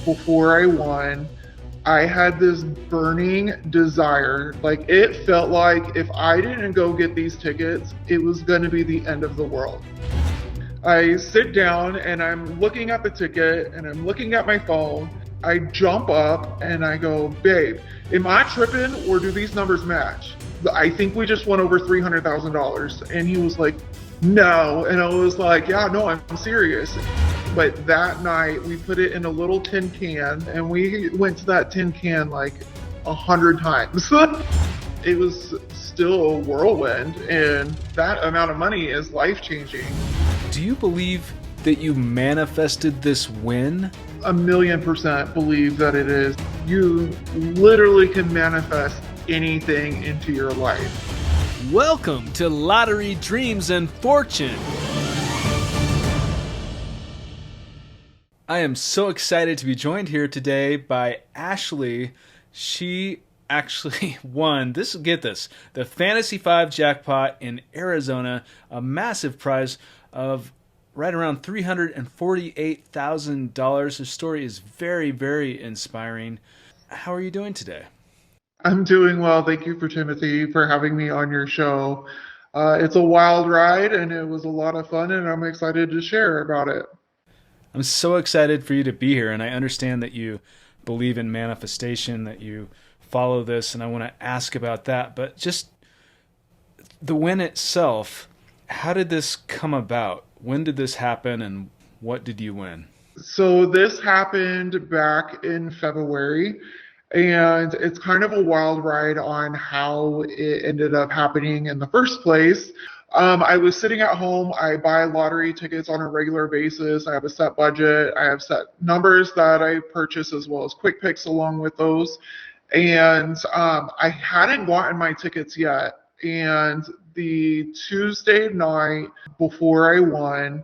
before I won, I had this burning desire. Like, it felt like if I didn't go get these tickets, it was going to be the end of the world. I sit down and I'm looking at the ticket and I'm looking at my phone. I jump up and I go, babe, am I tripping or do these numbers match? I think we just won over $300,000. And he was like, no. And I was like, yeah, no, I'm serious. But that night we put it in a little tin can and we went to that tin can like 100 times. It was still a whirlwind, and that amount of money is life-changing. Do you believe that you manifested this win? 1,000,000% believe that it is. You literally can manifest anything into your life. Welcome to Lottery Dreams and Fortune. I am so excited to be joined here today by Ashley. She actually won, get this, the Fantasy 5 jackpot in Arizona, a massive prize of right around $348,000. Her story is very, very inspiring. How are you doing today? I'm doing well. Thank you for Timothy for having me on your show. It's a wild ride and it was a lot of fun, and I'm excited to share about it. I'm so excited for you to be here, and I understand that you believe in manifestation, that you follow this, and I want to ask about that. But just the win itself, how did this come about? When did this happen, and what did you win? So this happened back in February, and it's kind of a wild ride on how it ended up happening in the first place. I was sitting at home. I buy lottery tickets on a regular basis. I have a set budget. I have set numbers that I purchase as well as quick picks along with those. And I hadn't gotten my tickets yet. And the Tuesday night before I won,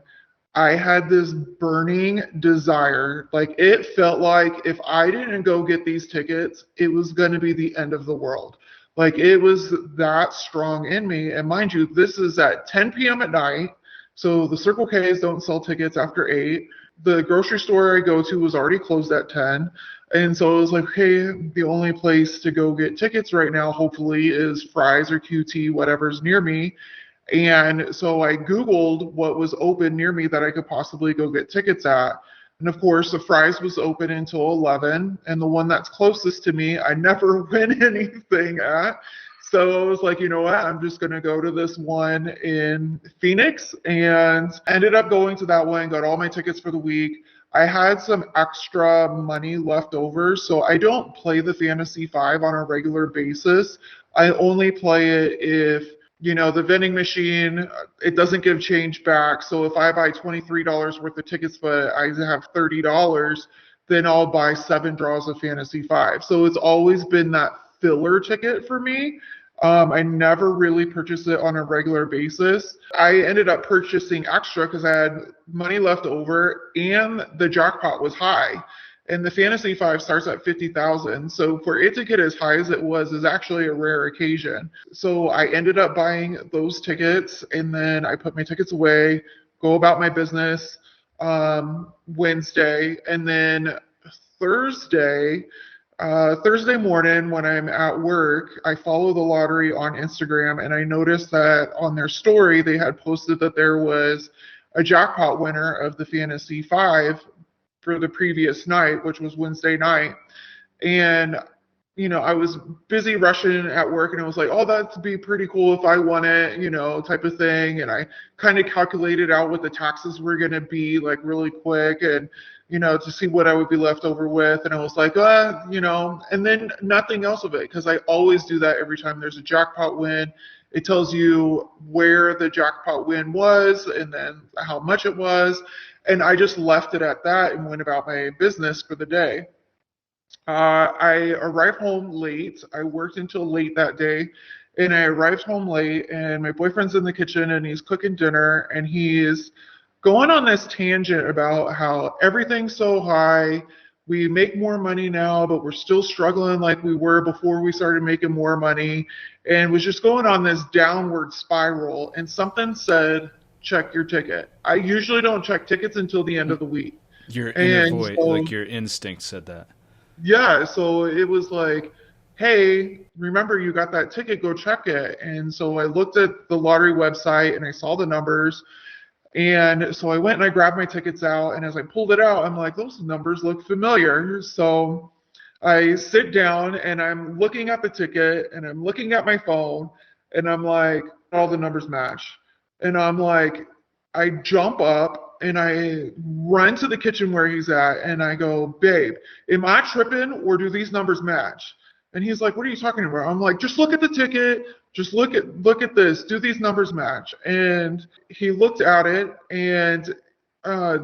I had this burning desire. Like, it felt like if I didn't go get these tickets, it was going to be the end of the world. Like, it was that strong in me. And mind you, this is at 10 p.m. at night. So the Circle K's don't sell tickets after 8. The grocery store I go to was already closed at 10. And so I was like, hey, the only place to go get tickets right now, hopefully, is Fry's or QT, whatever's near me. And so I Googled what was open near me that I could possibly go get tickets at. And of course, the Fry's was open until 11. And the one that's closest to me, I never win anything at. So I was like, you know what? I'm just going to go to this one in Phoenix, and ended up going to that one, got all my tickets for the week. I had some extra money left over, so I don't play the Fantasy 5 on a regular basis. I only play it if, the vending machine, it doesn't give change back. So if I buy $23 worth of tickets, but I have $30, then I'll buy 7 draws of Fantasy 5. So it's always been that filler ticket for me. I never really purchased it on a regular basis. I ended up purchasing extra because I had money left over and the jackpot was high. And the Fantasy 5 starts at 50,000. So for it to get as high as it was is actually a rare occasion. So I ended up buying those tickets, and then I put my tickets away, go about my business Wednesday, and then Thursday morning when I'm at work, I follow the lottery on Instagram, and I noticed that on their story, they had posted that there was a jackpot winner of the Fantasy 5 for the previous night, which was Wednesday night. And, I was busy rushing at work, and I was like, oh, that'd be pretty cool if I won it, type of thing. And I kind of calculated out what the taxes were going to be, like, really quick, and to see what I would be left over with. And I was like, and then nothing else of it, because I always do that every time there's a jackpot win. It tells you where the jackpot win was and then how much it was. And I just left it at that and went about my business for the day. I arrived home late. I worked until late that day. And I arrived home late, and my boyfriend's in the kitchen and he's cooking dinner, and he's going on this tangent about how everything's so high. We make more money now, but we're still struggling like we were before we started making more money, and was just going on this downward spiral. And something said, check your ticket. I usually don't check tickets until the end of the week. Your inner And voice, so like your instinct said that. yeah, so it was like, hey, remember you got that ticket, go check it. And so I looked at the lottery website and I saw the numbers. And so I went and I grabbed my tickets out. And as I pulled it out, I'm like, those numbers look familiar. So I sit down and I'm looking at the ticket and I'm looking at my phone and I'm like, all the numbers match. And I'm like, I jump up and I run to the kitchen where he's at and I go, babe, am I tripping or do these numbers match? And he's like, what are you talking about? I'm like, just look at the ticket. Just look at this. Do these numbers match? And he looked at it and uh,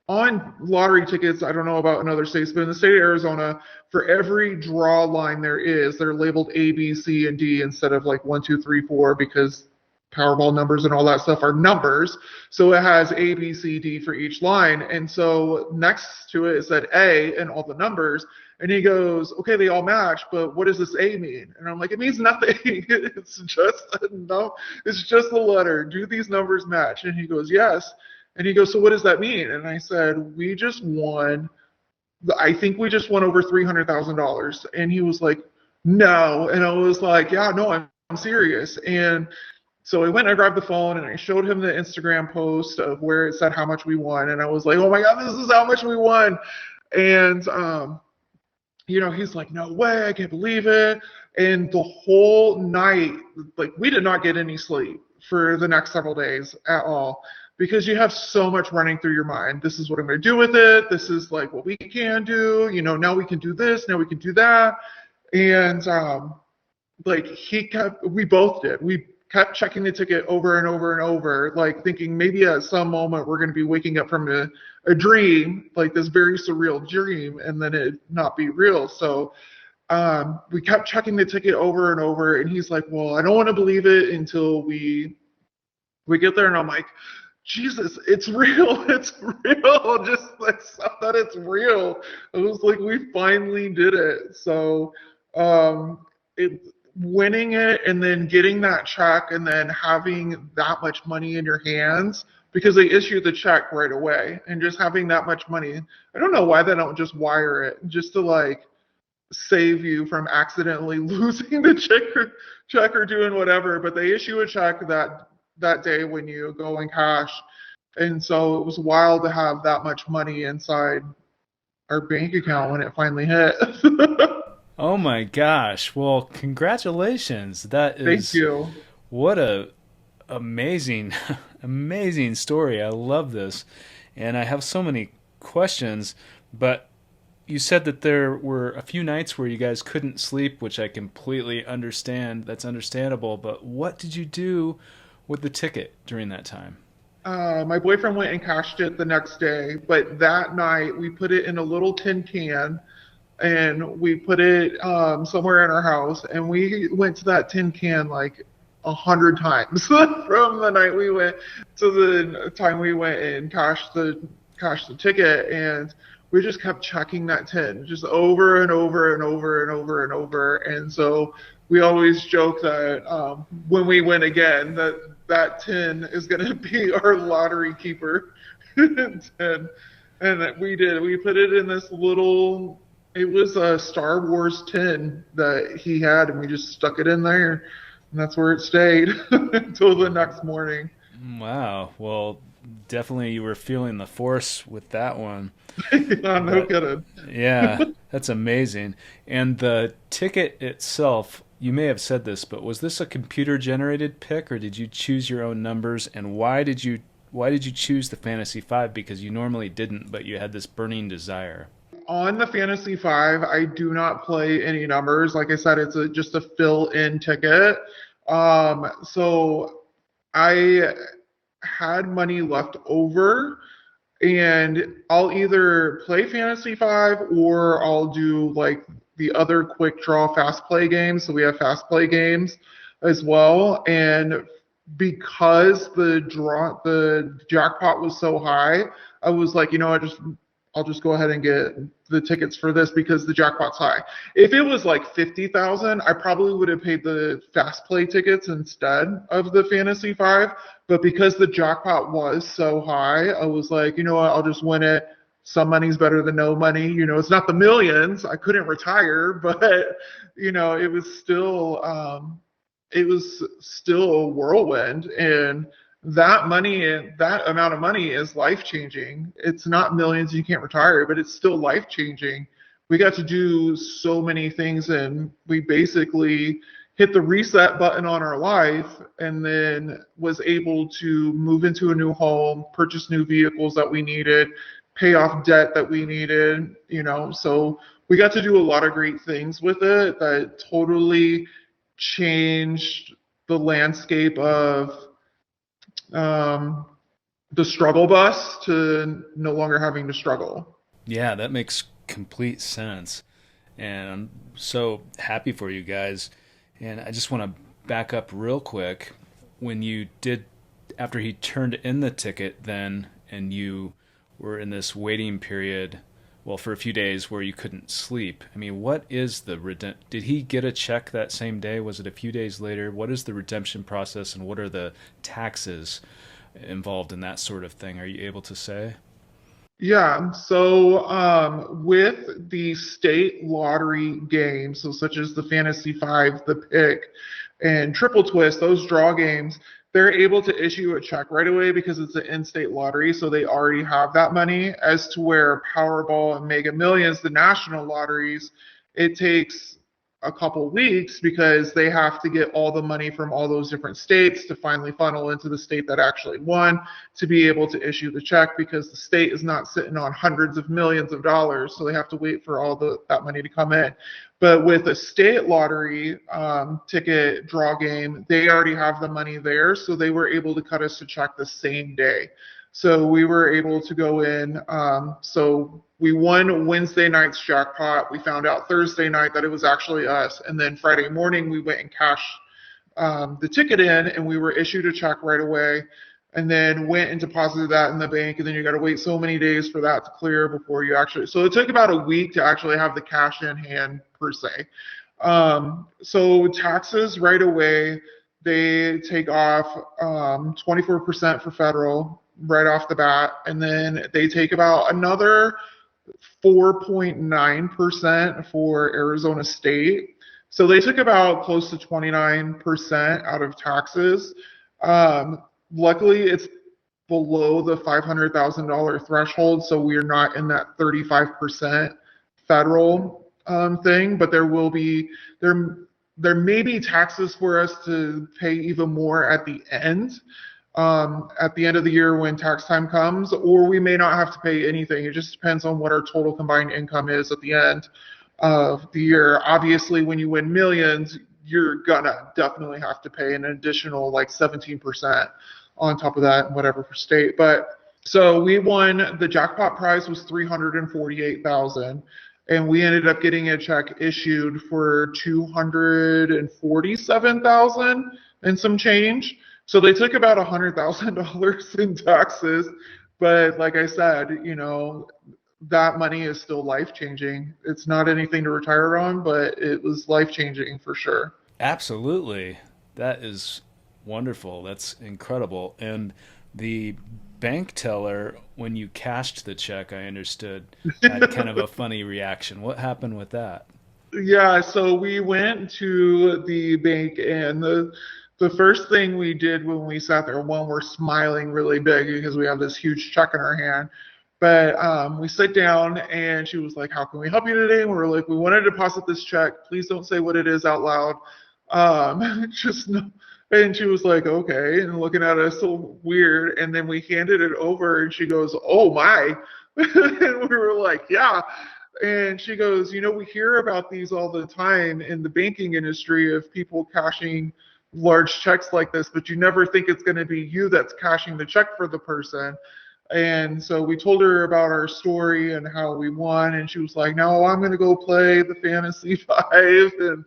on lottery tickets, I don't know about in other states, but in the state of Arizona, for every draw line there is, they're labeled A, B, C, and D instead of like 1, 2, 3, 4 because Powerball numbers and all that stuff are numbers. So it has A, B, C, D for each line. And so next to it said A and all the numbers. And he goes, okay, they all match, but what does this A mean? And I'm like, it means nothing. It's just no, it's just a letter. Do these numbers match? And he goes, yes. And he goes, so what does that mean? And I said, we just won. I think we just won over $300,000. And he was like, no. And I was like, yeah, no, I'm serious. And so I went and I grabbed the phone and I showed him the Instagram post of where it said how much we won. And I was like, oh my God, this is how much we won. And, he's like, no way, I can't believe it. And the whole night, like, we did not get any sleep for the next several days at all because you have so much running through your mind. This is what I'm going to do with it. This is like what we can do. Now we can do this. Now we can do that. And, we both did. We kept checking the ticket over and over and over, like thinking maybe at some moment we're going to be waking up from a dream, like this very surreal dream, and then it not be real. So we kept checking the ticket over and over, and he's like, well, I don't want to believe it until we get there. And I'm like, Jesus, it's real. It's real. Just like stuff that it's real. It was like, we finally did it. So winning it and then getting that check and then having that much money in your hands because they issue the check right away and just having that much money. I don't know why they don't just wire it just to like save you from accidentally losing the check or doing whatever, but they issue a check that day when you go in cash. And so it was wild to have that much money inside our bank account when it finally hit. Oh my gosh. Well, congratulations. That is Thank you. What a amazing amazing story. I love this. And I have so many questions, but you said that there were a few nights where you guys couldn't sleep, which I completely understand. That's understandable, but what did you do with the ticket during that time? My boyfriend went and cashed it the next day, but that night we put it in a little tin can and we put it somewhere in our house, and we went to that tin can like 100 times from the night we went to the time we went and cashed the ticket, and we just kept checking that tin just over and over and over and over and over. And so we always joke that when we win again, that tin is going to be our lottery keeper. and we did. We put it in this little. It was a Star Wars tin that he had, and we just stuck it in there, and that's where it stayed until the next morning. Wow. Well, definitely you were feeling the force with that one. No kidding. Yeah, that's amazing. And the ticket itself, you may have said this, but was this a computer-generated pick, or did you choose your own numbers? And why did you choose the Fantasy 5? Because you normally didn't, but you had this burning desire. On the Fantasy 5, I do not play any numbers. Like I said, it's just a fill-in ticket. So I had money left over, and I'll either play Fantasy 5 or I'll do like the other quick draw fast play games. So we have fast play games as well. And because the jackpot was so high, I was like, I'll just go ahead and get the tickets for this because the jackpot's high. If it was like 50,000, I probably would have paid the fast play tickets instead of the Fantasy 5. But because the jackpot was so high, I was like, you know what, I'll just win it some money's better than no money. It's not the millions. I couldn't retire, but it was still a whirlwind. And that money, that amount of money is life changing. It's not millions, you can't retire, but it's still life changing. We got to do so many things, and we basically hit the reset button on our life, and then was able to move into a new home, purchase new vehicles that we needed, pay off debt that we needed. So we got to do a lot of great things with it that totally changed the landscape of the struggle bus to no longer having to struggle. Yeah, that makes complete sense. And I'm so happy for you guys. And I just want to back up real quick. When you did, after he turned in the ticket, then, and you were in this waiting period, well, for a few days where you couldn't sleep. I mean, what is did he get a check that same day? Was it a few days later? What is the redemption process, and what are the taxes involved in that sort of thing? Are you able to say? Yeah, so with the state lottery games, so such as the Fantasy Five, the Pick, and Triple Twist, those draw games, they're able to issue a check right away because it's an in-state lottery, so they already have that money. As to where Powerball and Mega Millions, the national lotteries, it takes a couple weeks because they have to get all the money from all those different states to finally funnel into the state that actually won to be able to issue the check, because the state is not sitting on hundreds of millions of dollars, so they have to wait for all that money to come in. But with a state lottery ticket draw game, they already have the money there, so they were able to cut us a check the same day. So we were able to go in. So we won Wednesday night's jackpot. We found out Thursday night that it was actually us. And then Friday morning, we went and cashed the ticket in, and we were issued a check right away, and then went and deposited that in the bank. And then you got to wait so many days for that to clear before you actually. So it took about a week to actually have the cash in hand, per se. So taxes right away, they take off 24% for federal right off the bat, and then they take about another 4.9% for Arizona State. So they took about close to 29% out of taxes. Luckily, it's below the $500,000 threshold, so we're not in that 35% federal thing. But there may be taxes for us to pay even more at the end of the year when tax time comes, or we may not have to pay anything. It just depends on what our total combined income is at the end of the year. Obviously, when you win millions, you're gonna definitely have to pay an additional like 17% on top of that, whatever for state. But so we won, the jackpot prize was $348,000, and we ended up getting a check issued for $247,000 and some change. So they took about $100,000 in taxes, but like I said, that money is still life-changing. It's not anything to retire on, but it was life-changing for sure. Absolutely. That is wonderful. That's incredible. And the bank teller, when you cashed the check, I understood, had kind of a funny reaction. What happened with that? Yeah, so we went to the bank, and the first thing we did when we sat there, one, we're smiling really big because we have this huge check in our hand. But we sit down, and she was like, "How can we help you today?" And we were like, "We want to deposit this check. Please don't say what it is out loud." Just no. And she was like, "Okay," and looking at us so weird. And then we handed it over, and she goes, "Oh my!" And we were like, "Yeah." And she goes, "We hear about these all the time in the banking industry of people cashing large checks like this, but you never think it's going to be you that's cashing the check for the person." And so we told her about our story and how we won, and she was like, "No, I'm going to go play the Fantasy Five." And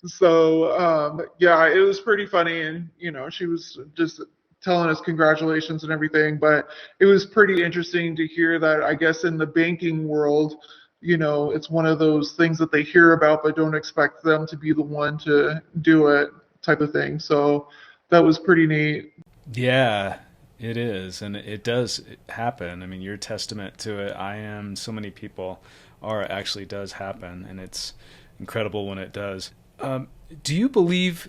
so, yeah, it was pretty funny. And, she was just telling us congratulations and everything. But it was pretty interesting to hear that, I guess, in the banking world, it's one of those things that they hear about but don't expect them to be the one to do it, type of thing. So that was pretty neat. Yeah, It is, and it does happen. I mean, you're testament to it. I am. So many people are. It actually does happen, and it's incredible when it does. Do you believe,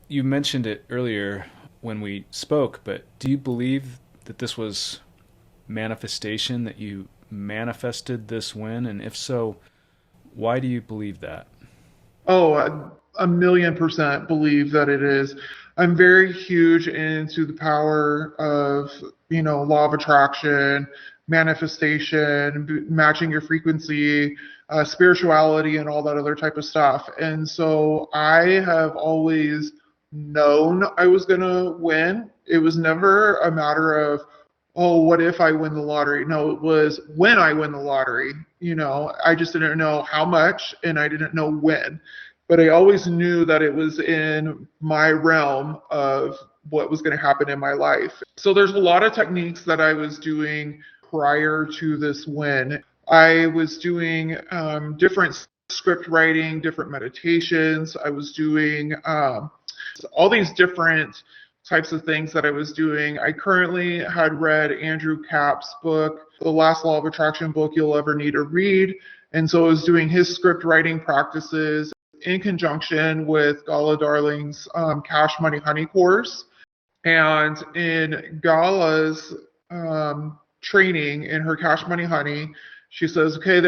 you mentioned it earlier when we spoke, but do you believe that this was manifestation, that you manifested this win? And if so, why do you believe that? Oh, a million percent believe that it is. I'm very huge into the power of, law of attraction, manifestation, matching your frequency, spirituality, and all that other type of stuff. And so I have always known I was going to win. It was never a matter of, oh, what if I win the lottery? No, it was when I win the lottery. I just didn't know how much and I didn't know when. But I always knew that it was in my realm of what was going to happen in my life. So there's a lot of techniques that I was doing prior to this win. I was doing different script writing, different meditations. I was doing all these different types of things that I was doing. I currently had read Andrew Kap's book, The Last Law of Attraction Book You'll Ever Need to Read. And so I was doing his script writing practices in conjunction with Gala Darling's Cash Money Honey course. And in Gala's training in her Cash Money Honey, she says, okay,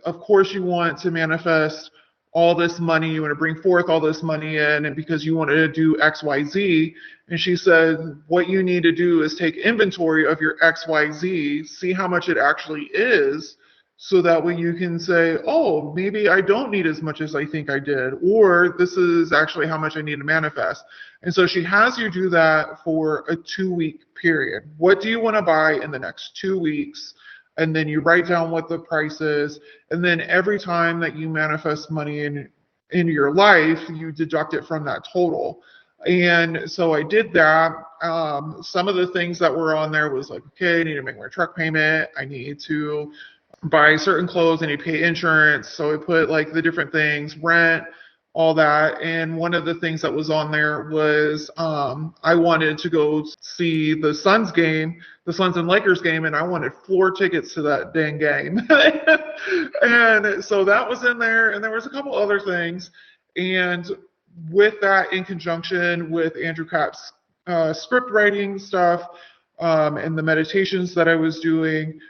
of course you want to manifest all this money, you want to bring forth all this money in, and because you want to do XYZ. And she said, what you need to do is take inventory of your XYZ, see how much it actually is, so that way you can say, oh, maybe I don't need as much as I think I did, or this is actually how much I need to manifest. And so she has you do that for a 2-week period. What do you want to buy in the next 2 weeks? And then you write down what the price is. And then every time that you manifest money in your life, you deduct it from that total. And so I did that. Some of the things that were on there was like, okay, I need to make my truck payment. I need to buy certain clothes. I need to pay insurance. So I put like the different things, rent, all that. And one of the things that was on there was I wanted to go see the Suns game, the Suns and Lakers game, and I wanted floor tickets to that dang game. And so that was in there. And there was a couple other things. And with that, in conjunction with Andrew Kap's script writing stuff and the meditations that I was doing,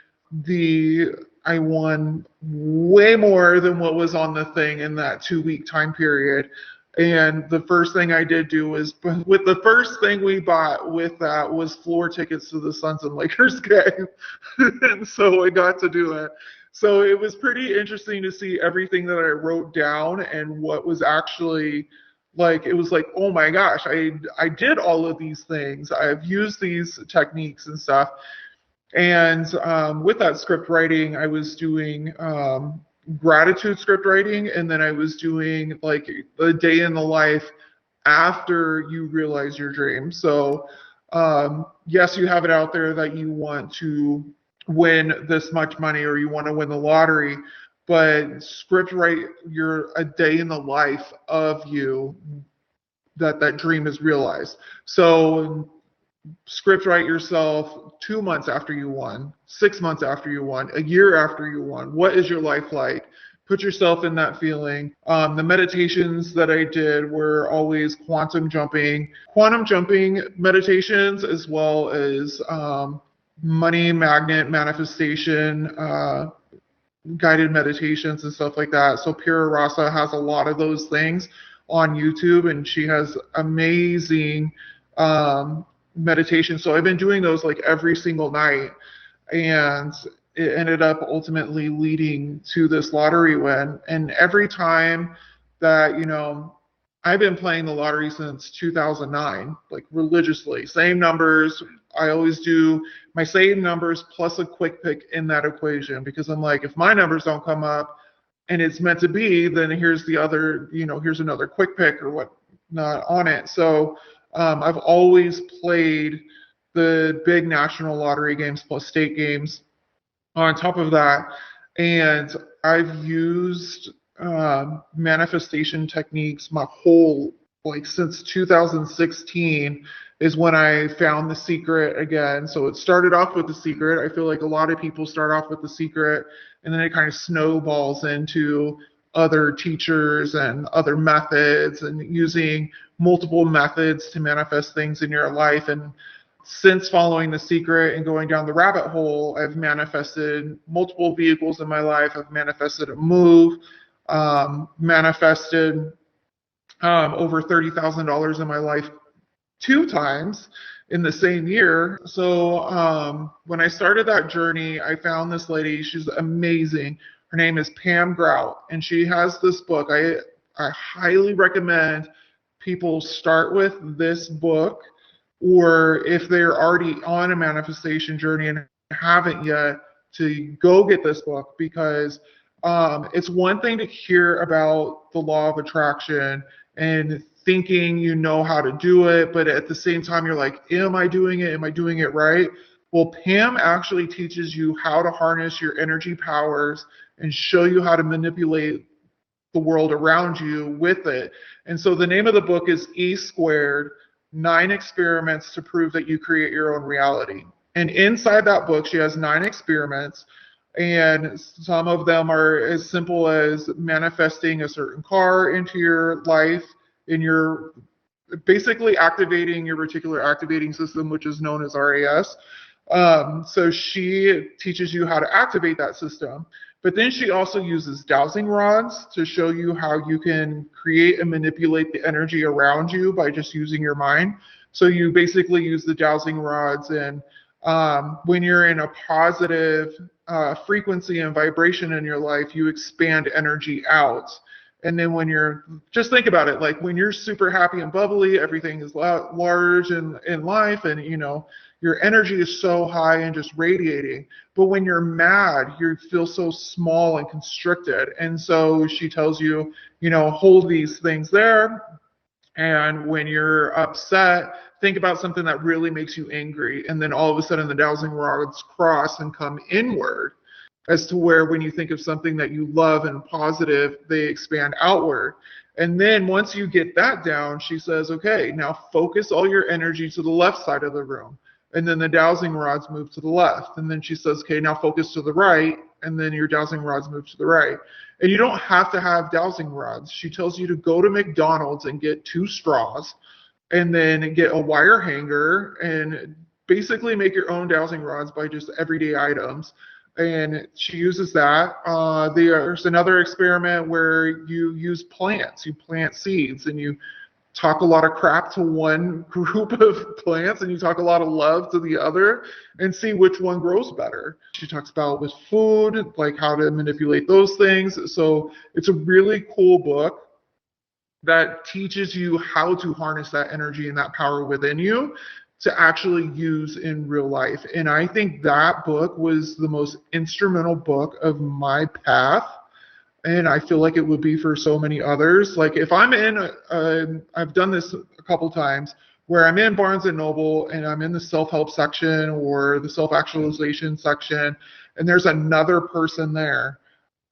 I won way more than what was on the thing in that 2-week time period. And the first thing I did do was, with the first thing we bought with that was floor tickets to the Suns and Lakers game. And so I got to do it. So it was pretty interesting to see everything that I wrote down and what was actually like. It was like, oh my gosh, I did all of these things. I've used these techniques and stuff. And with that script writing, I was doing gratitude script writing, and then I was doing like a day in the life after you realize your dream. So yes, you have it out there that you want to win this much money or you want to win the lottery, but script write a day in the life of you that dream is realized. So script write yourself 2 months after you won, 6 months after you won, a year after you won. What is your life like? Put yourself in that feeling. The meditations that I did were always quantum jumping meditations, as well as money magnet manifestation, guided meditations and stuff like that. So Pira Rasa has a lot of those things on YouTube, and she has amazing meditation. So I've been doing those like every single night, and it ended up ultimately leading to this lottery win. And every time that, I've been playing the lottery since 2009, like religiously, same numbers. I always do my same numbers plus a quick pick in that equation, because I'm like, if my numbers don't come up and it's meant to be, then here's the other, here's another quick pick or whatnot on it. So I've always played the big national lottery games plus state games on top of that. And I've used manifestation techniques my whole like since 2016 is when I found The Secret again. So it started off with The Secret. I feel like a lot of people start off with The Secret and then it kind of snowballs into other teachers and other methods and using multiple methods to manifest things in your life. And since following The Secret and going down the rabbit hole, I've manifested multiple vehicles in my life. I've manifested a move, manifested over $30,000 in my life 2 times in the same year. So when I started that journey, I found this lady. She's amazing. Her name is Pam Grout, and she has this book. I highly recommend people start with this book, or if they're already on a manifestation journey and haven't yet, to go get this book, because it's one thing to hear about the law of attraction and thinking you know how to do it, but at the same time, you're like, am I doing it? Am I doing it right? Well, Pam actually teaches you how to harness your energy powers and show you how to manipulate the world around you with it. And so the name of the book is E Squared, 9 Experiments to Prove that You Create Your Own Reality. And inside that book, she has 9 experiments. And some of them are as simple as manifesting a certain car into your life, in your basically activating your reticular activating system, which is known as RAS. So she teaches you how to activate that system. But then she also uses dowsing rods to show you how you can create and manipulate the energy around you by just using your mind. So you basically use the dowsing rods, and when you're in a positive frequency and vibration in your life, you expand energy out. And then when you're, just think about it, like when you're super happy and bubbly, everything is large in life, and you know, your energy is so high and just radiating. But when you're mad, you feel so small and constricted. And so she tells you, you know, hold these things there. And when you're upset, think about something that really makes you angry. And then all of a sudden the dowsing rods cross and come inward, as to where when you think of something that you love and positive, they expand outward. And then once you get that down, she says, okay, now focus all your energy to the left side of the room. And then the dowsing rods move to the left. And then she says, okay, now focus to the right. And then your dowsing rods move to the right. And you don't have to have dowsing rods. She tells you to go to McDonald's and get 2 straws and then get a wire hanger and basically make your own dowsing rods by just everyday items. And she uses that. There's another experiment where you use plants. You plant seeds and you talk a lot of crap to one group of plants and you talk a lot of love to the other, and see which one grows better. She talks about with food, like how to manipulate those things. So it's a really cool book that teaches you how to harness that energy and that power within you to actually use in real life. And I think that book was the most instrumental book of my path. And I feel like it would be for so many others. Like if I'm in, I've done this a couple times, where I'm in Barnes and Noble and I'm in the self-help section or the self-actualization section, and there's another person there.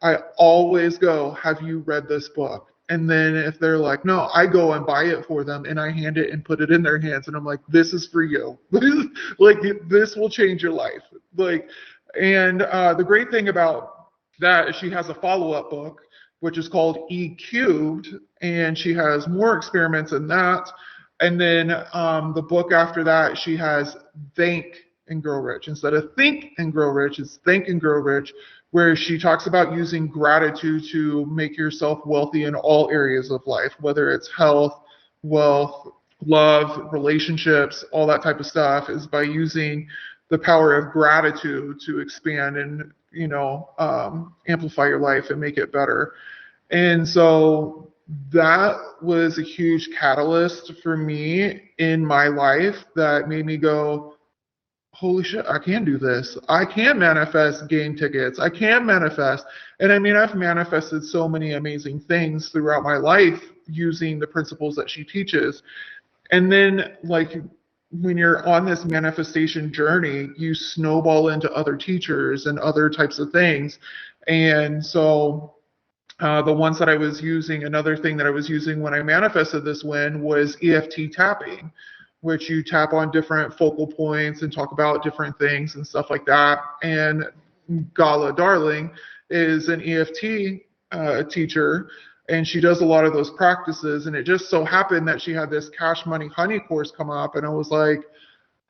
I always go, have you read this book? And then if they're like, no, I go and buy it for them and I hand it and put it in their hands. And I'm like, this is for you. Like, this will change your life. Like, and the great thing about that is she has a follow-up book, which is called E Cubed. And she has more experiments in that. And then the book after that, she has Think and Grow Rich. Instead of Think and Grow Rich, it's Think and Grow Rich, where she talks about using gratitude to make yourself wealthy in all areas of life, whether it's health, wealth, love, relationships, all that type of stuff, is by using the power of gratitude to expand and, you know, amplify your life and make it better. And so that was a huge catalyst for me in my life that made me go, holy shit, I can do this. I can manifest game tickets. I can manifest. And I mean, I've manifested so many amazing things throughout my life using the principles that she teaches. And then, like, when you're on this manifestation journey, you snowball into other teachers and other types of things. And so The ones that I was using, another thing that I was using when I manifested this win was EFT tapping, which you tap on different focal points and talk about different things and stuff like that. And Gala Darling is an EFT teacher, and she does a lot of those practices. And it just so happened that she had this Cash Money Honey course come up, and I was like,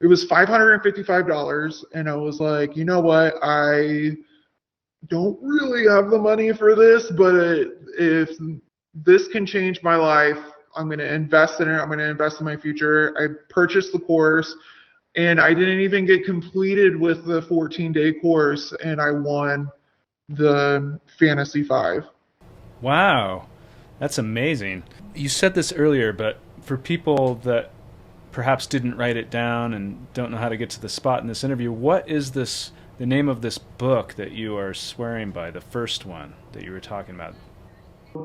it was $555, and I was like, you know what, I don't really have the money for this, but if this can change my life, I'm going to invest in it. I'm going to invest in my future. I purchased the course, and I didn't even get completed with the 14-day course, and I won the Fantasy 5. Wow, that's amazing. You said this earlier, but for people that perhaps didn't write it down and don't know how to get to the spot in this interview, what is the name of this book that you are swearing by, the first one that you were talking about?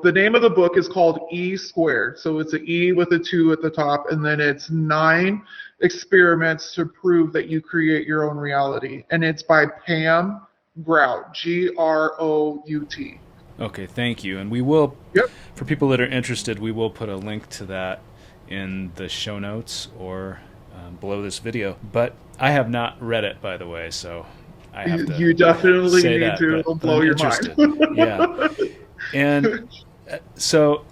The name of the book is called E Squared. So it's an E with a 2 at the top, and then it's 9 experiments to prove that you create your own reality. And it's by Pam Grout, Grout. Okay, thank you. And we will, Yep. for people that are interested, we will put a link to that in the show notes or below this video. But I have not read it, by the way, so I have to You definitely say need that, to but blow I'm your interested. mind. Yeah. And so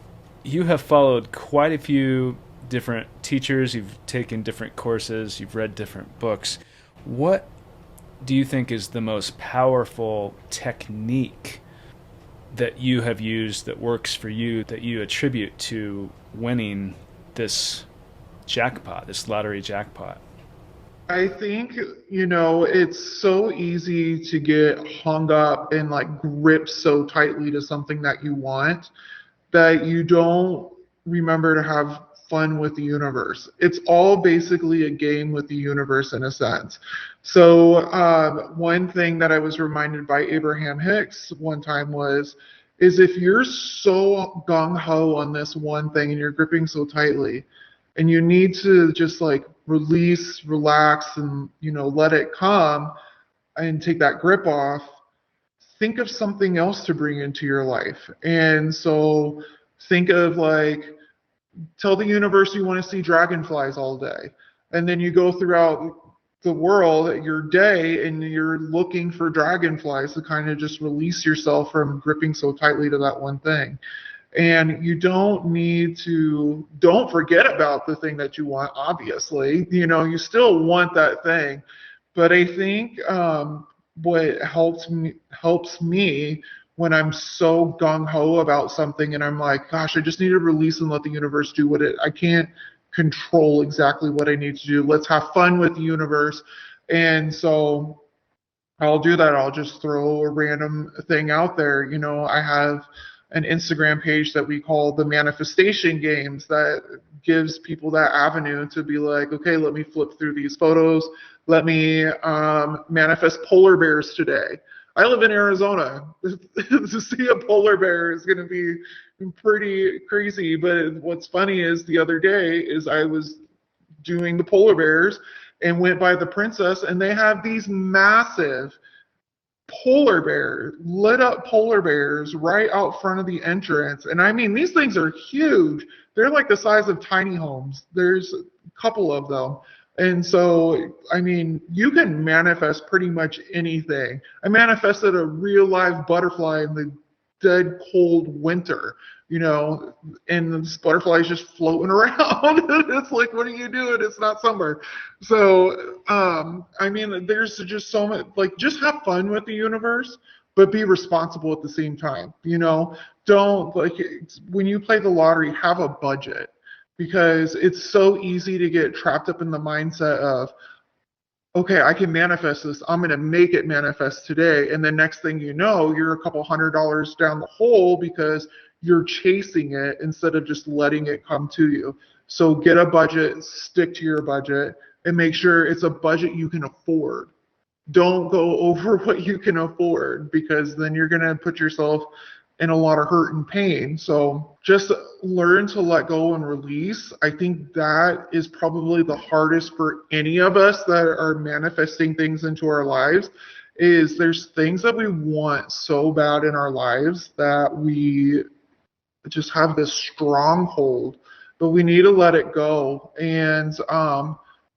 you have followed quite a few different teachers, you've taken different courses, you've read different books. What do you think is the most powerful technique that you have used that works for you, that you attribute to winning this jackpot, this lottery jackpot? I think, it's so easy to get hung up and like grip so tightly to something that you want that you don't remember to have fun with the universe. It's all basically a game with the universe in a sense. So, one thing that I was reminded by Abraham Hicks one time is if you're so gung ho on this one thing and you're gripping so tightly, and you need to just like release, relax, and let it come and take that grip off, think of something else to bring into your life. And so think of like, tell the universe you want to see dragonflies all day. And then you go throughout the world, your day, and you're looking for dragonflies to kind of just release yourself from gripping so tightly to that one thing. And you don't forget about the thing that you want, obviously. You still want that thing. But I think what helps me when I'm so gung ho about something and I'm like, gosh, I just need to release and let the universe do I can't control exactly what I need to do. Let's have fun with the universe. And so I'll do that. I'll just throw a random thing out there. I have an Instagram page that we call the Manifestation Games that gives people that avenue to be like, okay, let me flip through these photos. Let me manifest polar bears today. I live in Arizona. To see a polar bear is going to be pretty crazy. But what's funny is the other day is I was doing the polar bears and went by the Princess, and they have these massive lit up polar bears right out front of the entrance. And I mean, these things are huge. They're like the size of tiny homes. There's a couple of them. And so, I mean, you can manifest pretty much anything. I manifested a real live butterfly in the dead cold winter, and this butterfly is just floating around. It's like, what are you doing? It's not summer. So, I mean, there's just so much, like, just have fun with the universe, but be responsible at the same time. Don't, like, when you play the lottery, have a budget, because it's so easy to get trapped up in the mindset of, okay, I can manifest this. I'm going to make it manifest today. And the next thing you know, you're a couple $100 down the hole because you're chasing it instead of just letting it come to you. So get a budget, stick to your budget, and make sure it's a budget you can afford. Don't go over what you can afford, because then you're going to put yourself in a lot of hurt and pain. So just learn to let go and release. I think that is probably the hardest for any of us that are manifesting things into our lives, is there's things that we want so bad in our lives that we just have this stronghold, but we need to let it go. And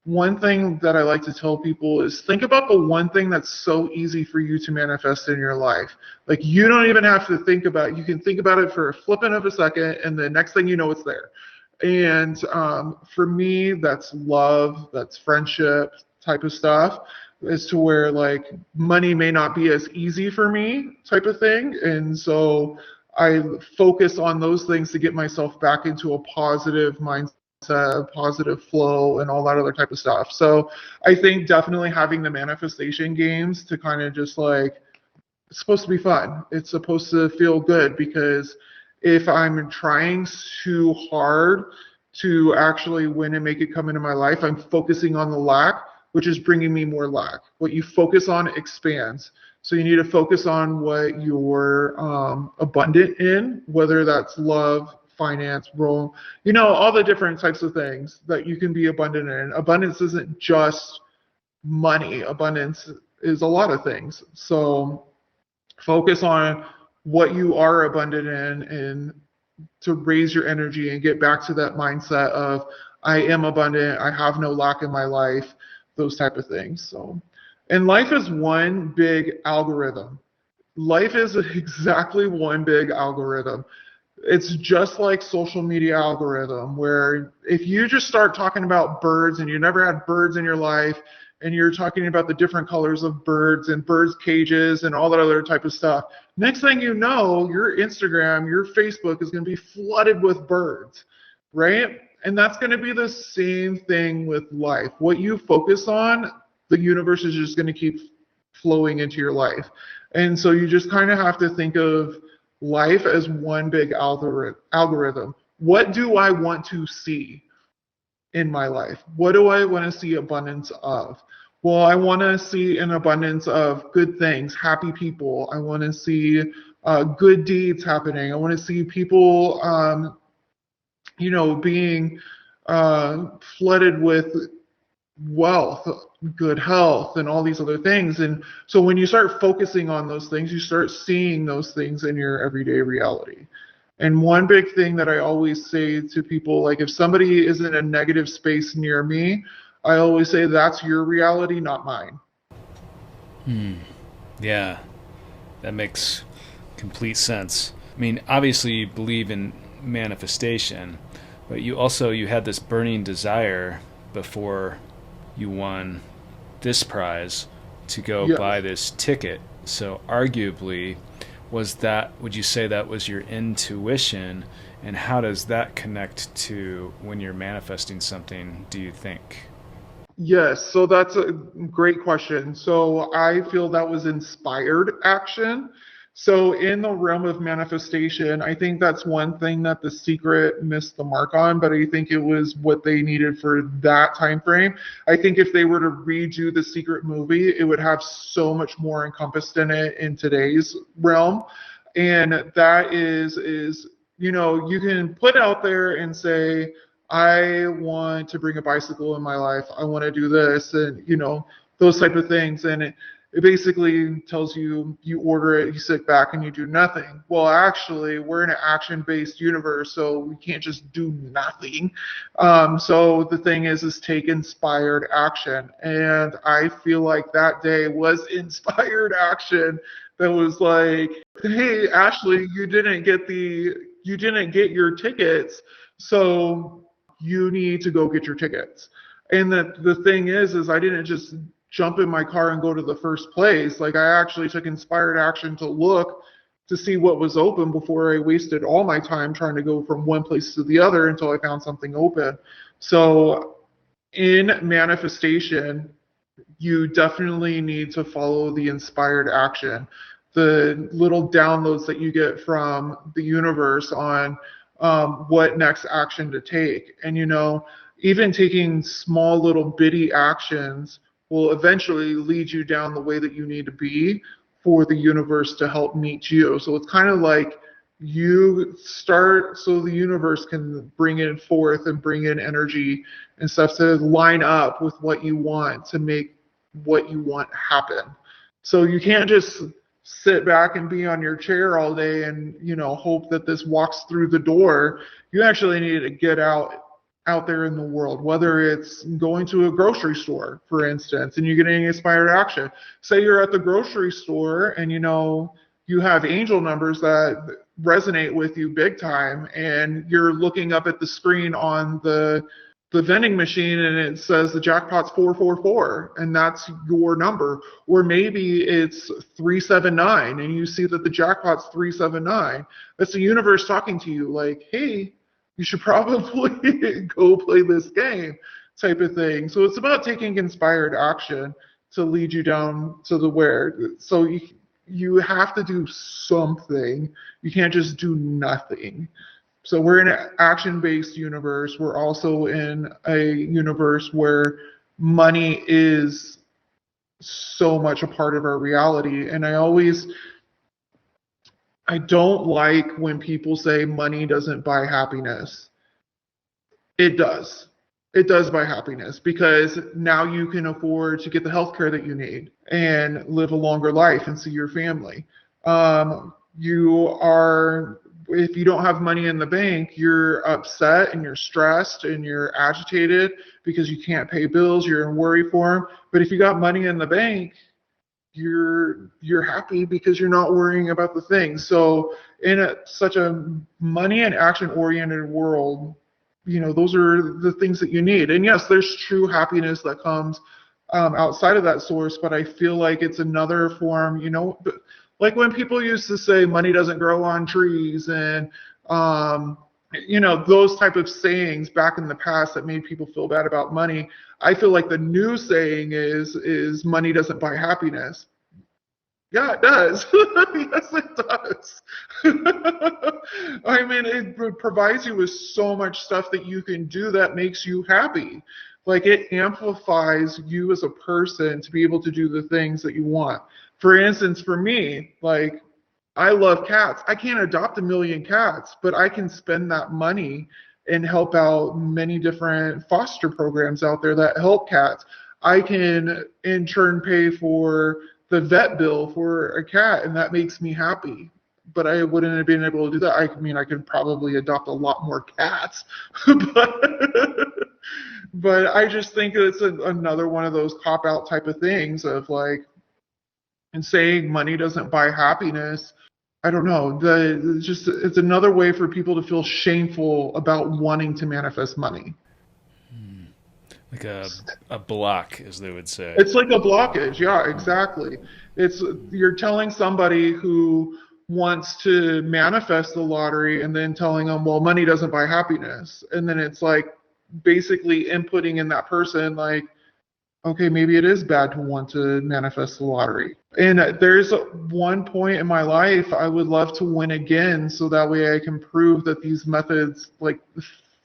one thing that I like to tell people is think about the one thing that's so easy for you to manifest in your life. Like you don't even have to think about it. You can think about it for a flipping of a second, and the next thing you know, it's there. And for me, that's love, that's friendship type of stuff, as to where like money may not be as easy for me type of thing. And so I focus on those things to get myself back into a positive mindset, positive flow, and all that other type of stuff. So I think definitely having the manifestation games to kind of just like, it's supposed to be fun. It's supposed to feel good, because if I'm trying too hard to actually win and make it come into my life, I'm focusing on the lack, which is bringing me more lack. What you focus on expands. So you need to focus on what you're abundant in, whether that's love, finance, role, all the different types of things that you can be abundant in. Abundance isn't just money. Abundance is a lot of things. So focus on what you are abundant in, and to raise your energy and get back to that mindset of I am abundant, I have no lack in my life, those type of things. So, and life is one big algorithm. Life is exactly one big algorithm. It's just like social media algorithm, where if you just start talking about birds and you never had birds in your life, and you're talking about the different colors of birds and birds cages and all that other type of stuff, next thing you know, your Instagram, your Facebook is going to be flooded with birds, right? And that's going to be the same thing with life. What you focus on, the universe is just going to keep flowing into your life. And so you just kind of have to think of life as one big algorithm. What do I want to see in my life? What do I want to see abundance of? Well, I want to see an abundance of good things, happy people. I want to see good deeds happening. I want to see people, being flooded with wealth, good health, and all these other things. And so when you start focusing on those things, you start seeing those things in your everyday reality. And one big thing that I always say to people, like if somebody is in a negative space near me, I always say that's your reality, not mine. Yeah, that makes complete sense. I mean, obviously you believe in manifestation, but you had this burning desire before you won this prize to go Yes. buy this ticket. So arguably, would you say that was your intuition, and how does that connect to when you're manifesting something, do you think? Yes, so that's a great question. So I feel that was inspired action. So in the realm of manifestation, I think that's one thing that The Secret missed the mark on, but I think it was what they needed for that time frame. I think if they were to redo The Secret movie, it would have so much more encompassed in it in today's realm. And that is you can put out there and say, I want to bring a bicycle in my life. I want to do this, and those type of things. And it basically tells you, you order it, you sit back and you do nothing. Well, actually, we're in an action-based universe, so we can't just do nothing. So the thing is take inspired action. And I feel like that day was inspired action. That was like, hey, Ashley, you didn't get your tickets, so you need to go get your tickets. And the thing is I didn't just jump in my car and go to the first place. Like I actually took inspired action to look to see what was open before I wasted all my time trying to go from one place to the other until I found something open. So in manifestation, you definitely need to follow the inspired action, the little downloads that you get from the universe on what next action to take. And, even taking small little bitty actions will eventually lead you down the way that you need to be for the universe to help meet you. So it's kind of like you start so the universe can bring it forth and bring in energy and stuff to line up with what you want to make what you want happen. So you can't just sit back and be on your chair all day and, hope that this walks through the door. You actually need to get out there in the world, whether it's going to a grocery store, for instance, and you're getting inspired action. Say you're at the grocery store and you have angel numbers that resonate with you big time, and you're looking up at the screen on the vending machine and it says the jackpot's 444 and that's your number. Or maybe it's 379 and you see that the jackpot's 379. That's the universe talking to you like, hey, you should probably go play this game, type of thing. So it's about taking inspired action to lead you down to the where. So you have to do something. You can't just do nothing. So we're in an action-based universe. We're also in a universe where money is so much a part of our reality. And I don't like when people say money doesn't buy happiness. It does. It does buy happiness, because now you can afford to get the health care that you need and live a longer life and see your family. If you don't have money in the bank, you're upset and you're stressed and you're agitated because you can't pay bills. You're in worry for them. But if you got money in the bank, you're happy because you're not worrying about the things. So in such a money and action oriented world, those are the things that you need. And yes, there's true happiness that comes outside of that source, but I feel like it's another form, like when people used to say money doesn't grow on trees and, those type of sayings back in the past that made people feel bad about money. I feel like the new saying is money doesn't buy happiness. Yeah, it does. Yes, it does. I mean, it provides you with so much stuff that you can do that makes you happy. Like, it amplifies you as a person to be able to do the things that you want. For instance, for me, like, I love cats. I can't adopt 1,000,000 cats, but I can spend that money and help out many different foster programs out there that help cats. I can, in turn, pay for the vet bill for a cat, and that makes me happy. But I wouldn't have been able to do that. I mean, I could probably adopt a lot more cats, but I just think it's another one of those cop-out type of things of like, and saying money doesn't buy happiness. I don't know. It's another way for people to feel shameful about wanting to manifest money. Like a block, as they would say. It's like a blockage. Yeah, exactly. You're telling somebody who wants to manifest the lottery and then telling them, well, money doesn't buy happiness. And then it's like basically inputting in that person like, okay, maybe it is bad to want to manifest the lottery. And there's one point in my life I would love to win again, so that way I can prove that these methods, like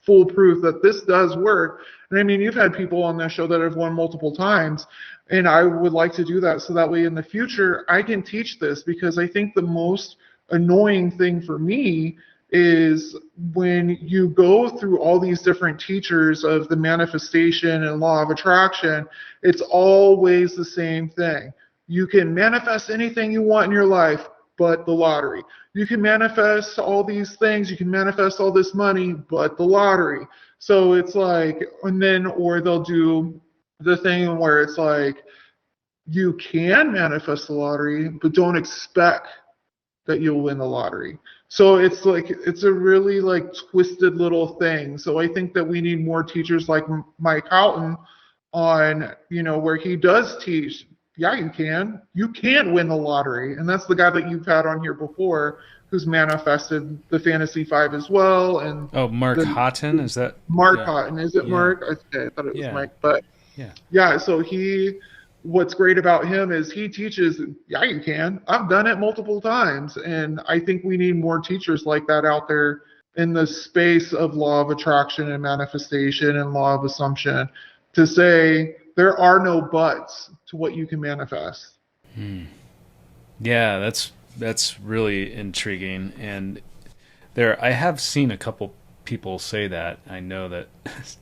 full proof that this does work. And I mean, you've had people on this show that have won multiple times, and I would like to do that so that way in the future I can teach this, because I think the most annoying thing for me is when you go through all these different teachers of the manifestation and law of attraction, it's always the same thing. You can manifest anything you want in your life but the lottery. You can manifest all these things, you can manifest all this money but the lottery. So it's like, and then, or they'll do the thing where it's like, you can manifest the lottery, but don't expect that you'll win the lottery. So it's like, it's a really like twisted little thing. So I think that we need more teachers like Mike Houghton on, where he does teach, yeah, you can win the lottery. And that's the guy that you've had on here before, who's manifested the Fantasy 5 as well. And Mark Houghton, is that? Mark Houghton, is it? Yeah. Mark? Okay, I thought it was Mike, but yeah. So what's great about him is he teaches, yeah, you can. I've done it multiple times. And I think we need more teachers like that out there in the space of law of attraction and manifestation and law of assumption, to say there are no buts to what you can manifest. Yeah, that's really intriguing. And I have seen a couple people say that. I know that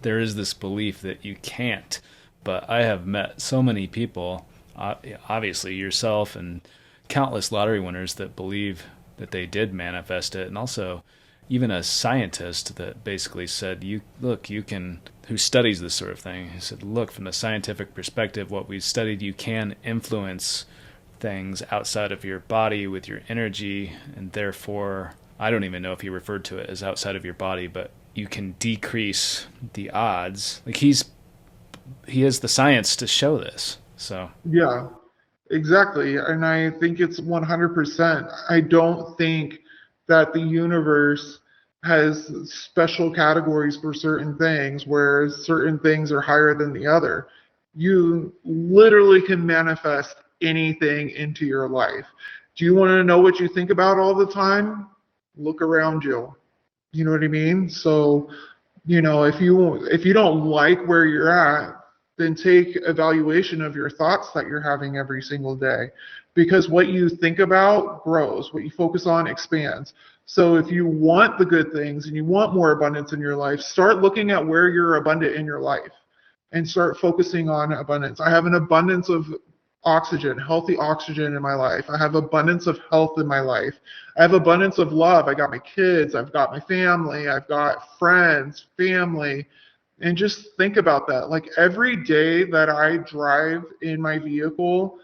there is this belief that you can't. But I have met so many people obviously yourself and countless lottery winners that believe that they did manifest it, and also even a scientist that basically said, who studies this sort of thing, he said, look, from the scientific perspective, what we've studied, you can influence things outside of your body with your energy, and therefore, I don't even know if he referred to it as outside of your body, but you can decrease the odds. Like he has the science to show this. So Yeah, exactly. And I think it's 100%. I don't think that the universe has special categories for certain things, whereas certain things are higher than the other. You literally can manifest anything into your life. Do you want to know what you think about all the time? Look around you. You know what I mean? So, if you don't like where you're at, then take evaluation of your thoughts that you're having every single day. Because what you think about grows, what you focus on expands. So if you want the good things and you want more abundance in your life, start looking at where you're abundant in your life and start focusing on abundance. I have an abundance of oxygen, healthy oxygen in my life. I have abundance of health in my life. I have abundance of love. I got my kids, I've got my family, I've got friends, family. And just think about that. Like every day that I drive in my vehicle,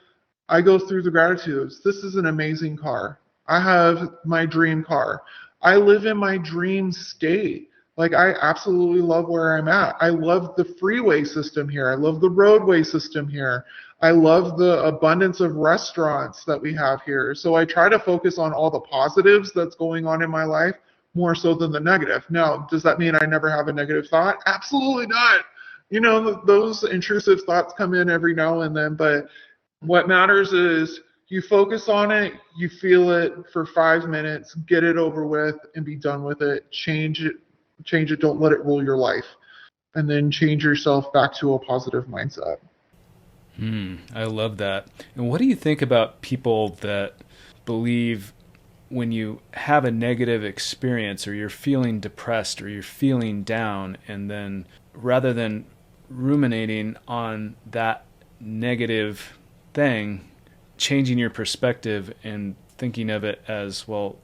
I go through the gratitudes. This is an amazing car. I have my dream car. I live in my dream state. Like I absolutely love where I'm at. I love the freeway system here. I love the roadway system here. I love the abundance of restaurants that we have here. So I try to focus on all the positives that's going on in my life more so than the negative. Now, does that mean I never have a negative thought? Absolutely not. Those intrusive thoughts come in every now and then, but what matters is you focus on it, you feel it for 5 minutes, get it over with and be done with it. Change it, don't let it rule your life. And then change yourself back to a positive mindset. I love that. And what do you think about people that believe when you have a negative experience or you're feeling depressed or you're feeling down, and then rather than ruminating on that negative thing, changing your perspective and thinking of it as, well,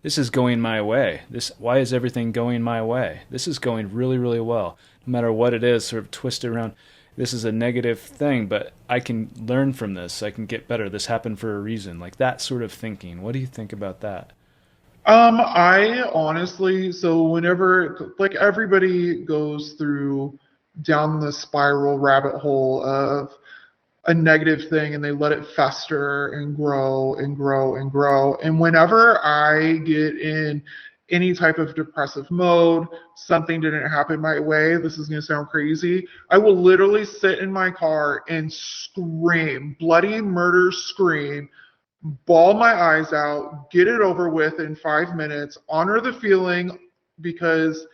this is going my way. Why is everything going my way? This is going really, really well. No matter what it is, sort of twist it around. This is a negative thing, but I can learn from this. I can get better. This happened for a reason. Like that sort of thinking. What do you think about that? I honestly, so whenever, like everybody goes through down the spiral rabbit hole of a negative thing and they let it fester and grow and grow and grow. And whenever I get in any type of depressive mode, something didn't happen my way, this is going to sound crazy, I will literally sit in my car and scream, bloody murder scream, bawl my eyes out, get it over with in 5 minutes, honor the feeling because,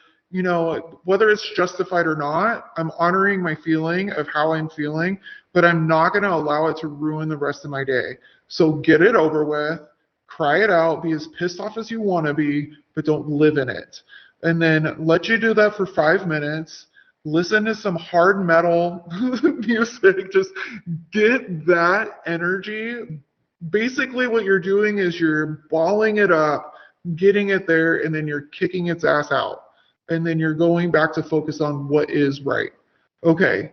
whether it's justified or not, I'm honoring my feeling of how I'm feeling, but I'm not going to allow it to ruin the rest of my day. So get it over with, cry it out, be as pissed off as you want to be, but don't live in it. And then let you do that for 5 minutes. Listen to some hard metal music. Just get that energy. Basically, what you're doing is you're balling it up, getting it there, and then you're kicking its ass out. And then you're going back to focus on what is right. Okay,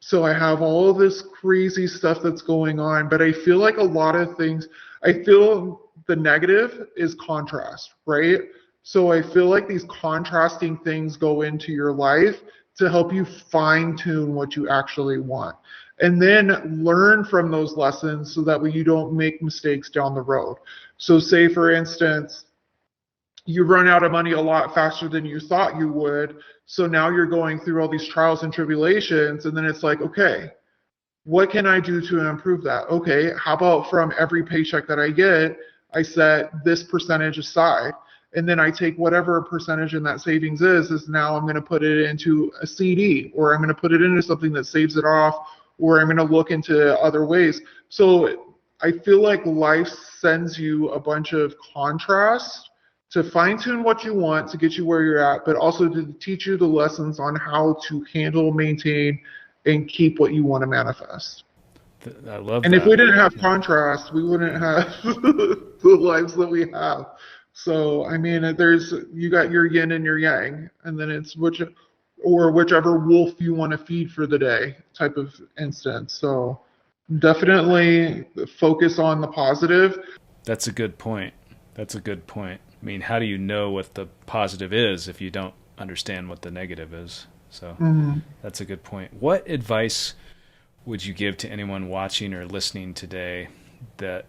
so I have all of this crazy stuff that's going on, but I feel like a lot of things, I feel the negative is contrast, right? So I feel like these contrasting things go into your life to help you fine tune what you actually want. And then learn from those lessons so that way you don't make mistakes down the road. So say, for instance, you run out of money a lot faster than you thought you would. So now you're going through all these trials and tribulations. And then it's like, okay, what can I do to improve that? Okay, how about from every paycheck that I get, I set this percentage aside. And then I take whatever percentage in that savings is now I'm going to put it into a CD, or I'm going to put it into something that saves it off, or I'm going to look into other ways. So I feel like life sends you a bunch of contrast to fine tune what you want to get you where you're at, but also to teach you the lessons on how to handle, maintain, and keep what you want to manifest. I love And if we that. didn't have contrast, we wouldn't have the lives that we have. So, I mean, there's you got your yin and your yang, and then it's whichever wolf you want to feed for the day type of instance. So, definitely focus on the positive. That's a good point. That's a good point. I mean, how do you know what the positive is if you don't understand what the negative is? So Mhm. that's a good point. What advice would you give to anyone watching or listening today that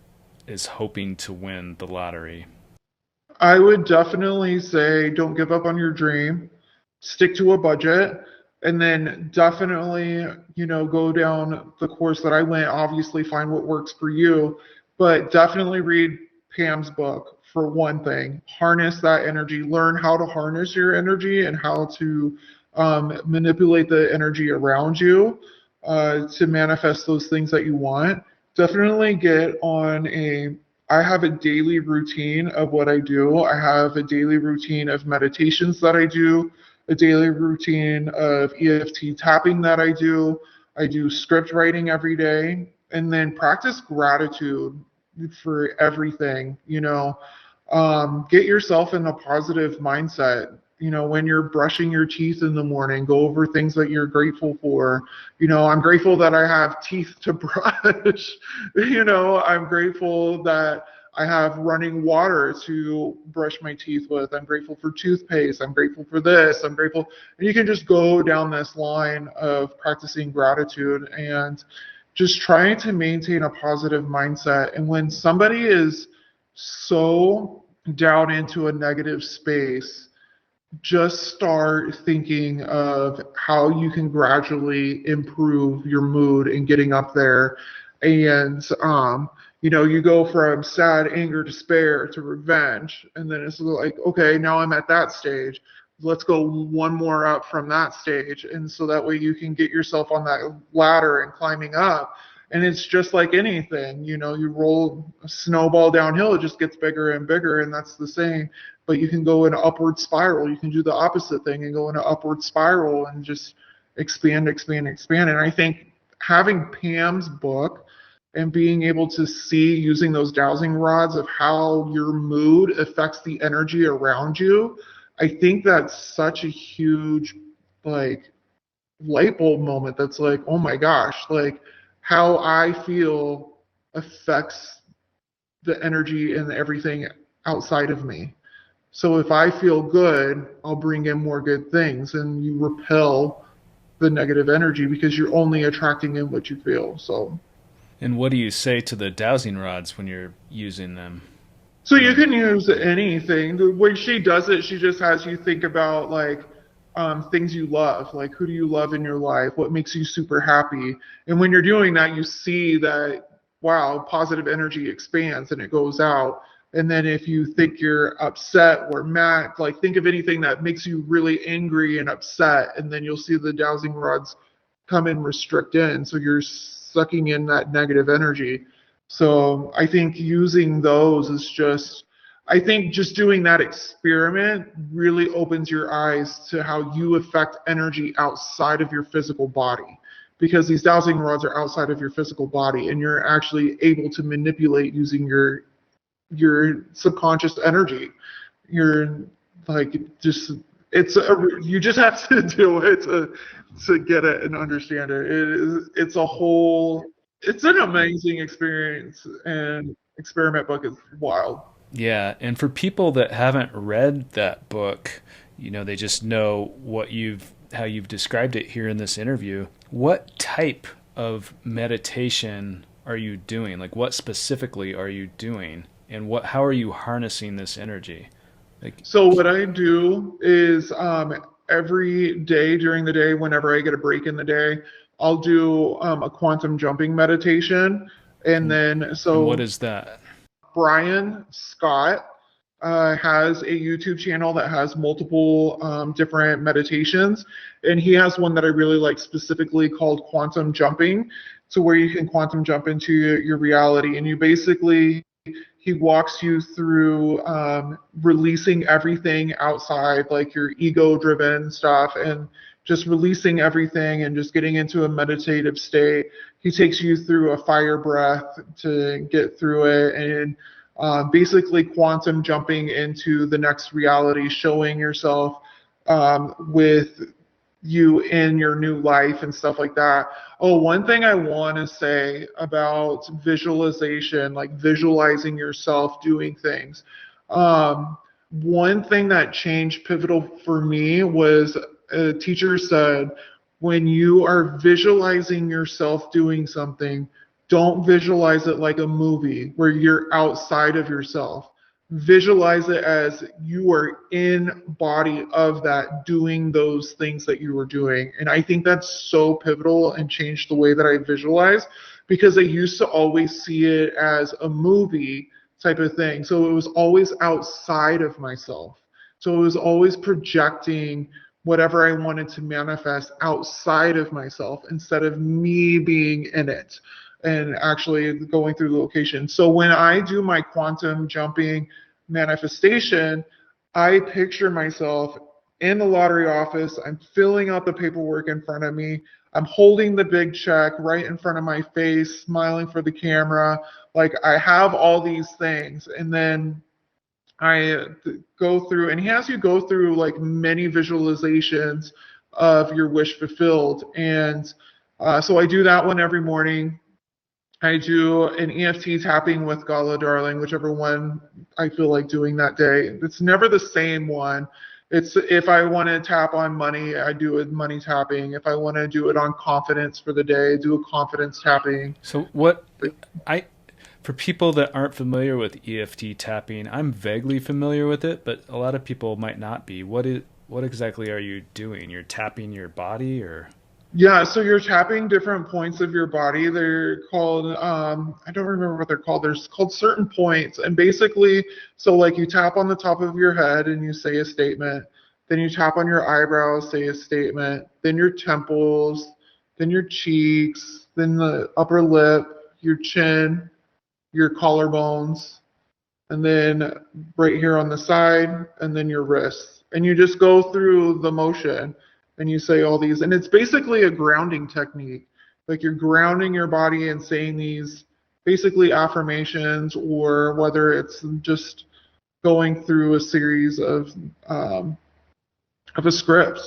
is hoping to win the lottery? I would definitely say don't give up on your dream, stick to a budget, and then definitely, go down the course that I went. Obviously, find what works for you, but definitely read Pam's book for one thing. Harness that energy, learn how to harness your energy and how to manipulate the energy around you to manifest those things that you want. Definitely get on a I have a daily routine of what I do. I have a daily routine of meditations that I do, a daily routine of EFT tapping that I do. I do script writing every day, and then practice gratitude for everything. Get yourself in a positive mindset. When you're brushing your teeth in the morning, go over things that you're grateful for. I'm grateful that I have teeth to brush. I'm grateful that I have running water to brush my teeth with. I'm grateful for toothpaste. I'm grateful for this. I'm grateful. And you can just go down this line of practicing gratitude and just trying to maintain a positive mindset. And when somebody is so down into a negative space, just start thinking of how you can gradually improve your mood and getting up there. And, you go from sad, anger, despair to revenge. And then it's like, okay, now I'm at that stage. Let's go one more up from that stage. And so that way you can get yourself on that ladder and climbing up. And it's just like anything, you roll a snowball downhill, it just gets bigger and bigger. And that's the same, but you can go in an upward spiral. You can do the opposite thing and go in an upward spiral and just expand, expand, expand. And I think having Pam's book and being able to see using those dowsing rods of how your mood affects the energy around you, I think that's such a huge like light bulb moment that's like, oh my gosh, like how I feel affects the energy and everything outside of me. So if I feel good, I'll bring in more good things and you repel the negative energy because you're only attracting in what you feel. And what do you say to the dowsing rods when you're using them? So you can use anything. The way she does it, she just has you think about like things you love, like who do you love in your life, what makes you super happy. And when you're doing that, you see that wow, positive energy expands and it goes out. And then if you think you're upset or mad, like think of anything that makes you really angry and upset, and then you'll see the dowsing rods come and restrict in. So you're sucking in that negative energy. So I think using those is just, I think just doing that experiment really opens your eyes to how you affect energy outside of your physical body. Because these dowsing rods are outside of your physical body, and you're actually able to manipulate using your subconscious energy. You're like just you just have to do it to get it and understand it. It's a whole it's an amazing experience, and experiment book is wild. Yeah, and for people that haven't read that book, they just know how you've described it here in this interview. What type of meditation are you doing? Like what specifically are you doing? And how are you harnessing this energy? Like So what I do is every day during the day, whenever I get a break in the day, I'll do a quantum jumping meditation. And then and what so is that? Brian Scott has a YouTube channel that has multiple different meditations, and he has one that I really like specifically called Quantum Jumping, to where you can quantum jump into your reality, and you basically he walks you through releasing everything outside, like your ego-driven stuff, and just releasing everything and just getting into a meditative state. He takes you through a fire breath to get through it, and basically quantum jumping into the next reality, showing yourself with you in your new life and stuff like that. Oh, one thing I want to say about visualization, like visualizing yourself doing things. One thing that changed pivotal for me was a teacher said, when you are visualizing yourself doing something, don't visualize it like a movie where you're outside of yourself. Visualize it as you are in body of that, doing those things that you were doing. And I think that's so pivotal and changed the way that I visualize, because I used to always see it as a movie type of thing. So it was always outside of myself. So it was always projecting whatever I wanted to manifest outside of myself instead of me being in it and actually going through the location. So when I do my quantum jumping manifestation, I picture myself in the lottery office. I'm filling out the paperwork in front of me. I'm holding the big check right in front of my face, smiling for the camera. Like I have all these things. And then I go through, and he has you go through like many visualizations of your wish fulfilled. And so I do that one every morning. I do an EFT tapping with Gala Darling, whichever one I feel like doing that day. It's never the same one. It's if I want to tap on money, I do a money tapping. If I want to do it on confidence for the day, I do a confidence tapping. So for people that aren't familiar with EFT tapping, I'm vaguely familiar with it, but a lot of people might not be. What exactly are you doing? You're tapping your body, or? Yeah, so you're tapping different points of your body. They're called, I don't remember what they're called. There's called certain points. And basically, so like you tap on the top of your head and you say a statement. Then you tap on your eyebrows, say a statement. Then your temples, then your cheeks, then the upper lip, your chin, your collarbones, and then right here on the side, and then your wrists. And you just go through the motion. And you say all these, and it's basically a grounding technique. Like you're grounding your body and saying these basically affirmations, or whether it's just going through a series of a script,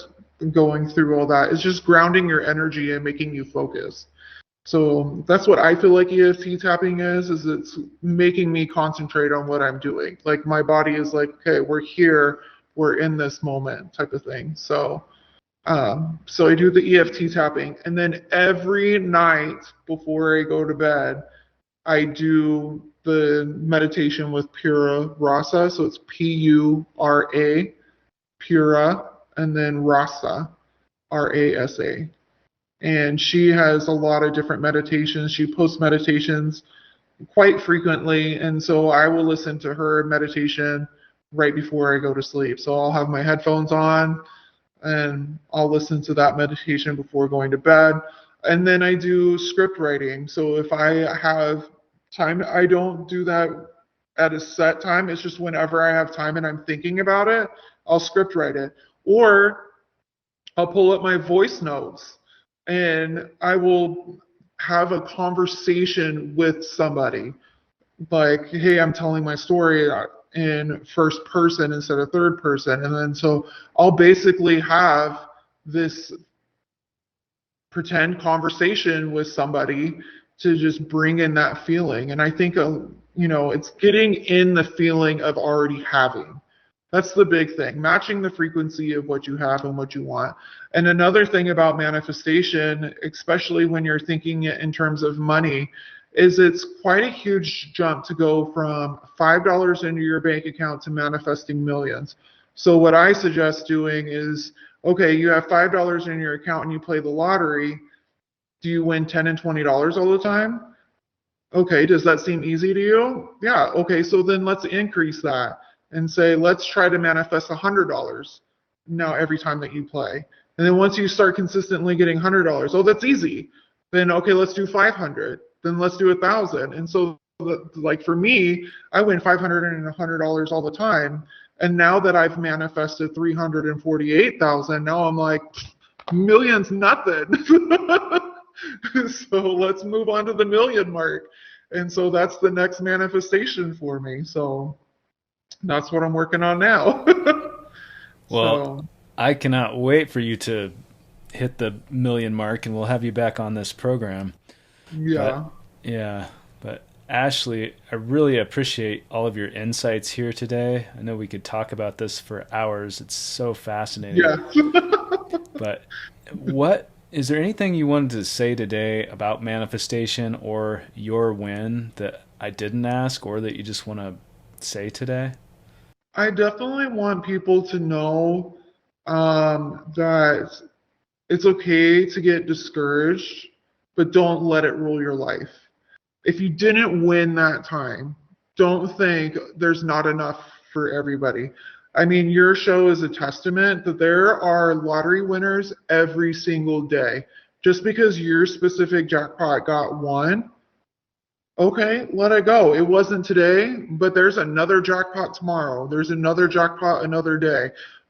going through all that. It's just grounding your energy and making you focus. So that's what I feel like EFT tapping is it's making me concentrate on what I'm doing. Like my body is like, okay, we're here, we're in this moment type of thing. So I do the EFT tapping, and then every night before I go to bed, I do the meditation with Pura Rasa. So it's Pura, Pura, and then Rasa, Rasa. And she has a lot of different meditations. She posts meditations quite frequently, and so I will listen to her meditation right before I go to sleep. So I'll have my headphones on, and I'll listen to that meditation before going to bed. And then I do script writing. So if I have time, I don't do that at a set time. It's just whenever I have time and I'm thinking about it, I'll script write it. Or I'll pull up my voice notes and I will have a conversation with somebody. Like, hey, I'm telling my story in first person instead of third person. And then so I'll basically have this pretend conversation with somebody to just bring in that feeling. And I think, it's getting in the feeling of already having. That's the big thing, matching the frequency of what you have and what you want. And another thing about manifestation, especially when you're thinking it in terms of money, is it's quite a huge jump to go from $5 into your bank account to manifesting millions. So what I suggest doing is, okay, you have $5 in your account and you play the lottery. Do you win $10 and $20 all the time? Okay, does that seem easy to you? Yeah, okay, so then let's increase that and say, let's try to manifest $100 now every time that you play. And then once you start consistently getting $100, oh, that's easy. Then, okay, let's do 500. Then let's do 1,000. And so, like for me, I win $500 and $100 all the time. And now that I've manifested 348,000, now I'm like, Million's nothing. So let's move on to the million mark. And so that's the next manifestation for me. So that's what I'm working on now. Well, So I cannot wait for you to hit the million mark, and we'll have you back on this program. But yeah. yeah, but Ashley, I really appreciate all of your insights here today. I know we could talk about this for hours. It's so fascinating. Yeah. But what is there anything you wanted to say today about manifestation or your win that I didn't ask or that you just want to say today? I definitely want people to know that it's okay to get discouraged, but don't let it rule your life. If you didn't win that time, don't think there's not enough for everybody. I mean, your show is a testament that there are lottery winners every single day. Just because your specific jackpot got won, okay, let it go. It wasn't today, but there's another jackpot tomorrow. There's another jackpot another day.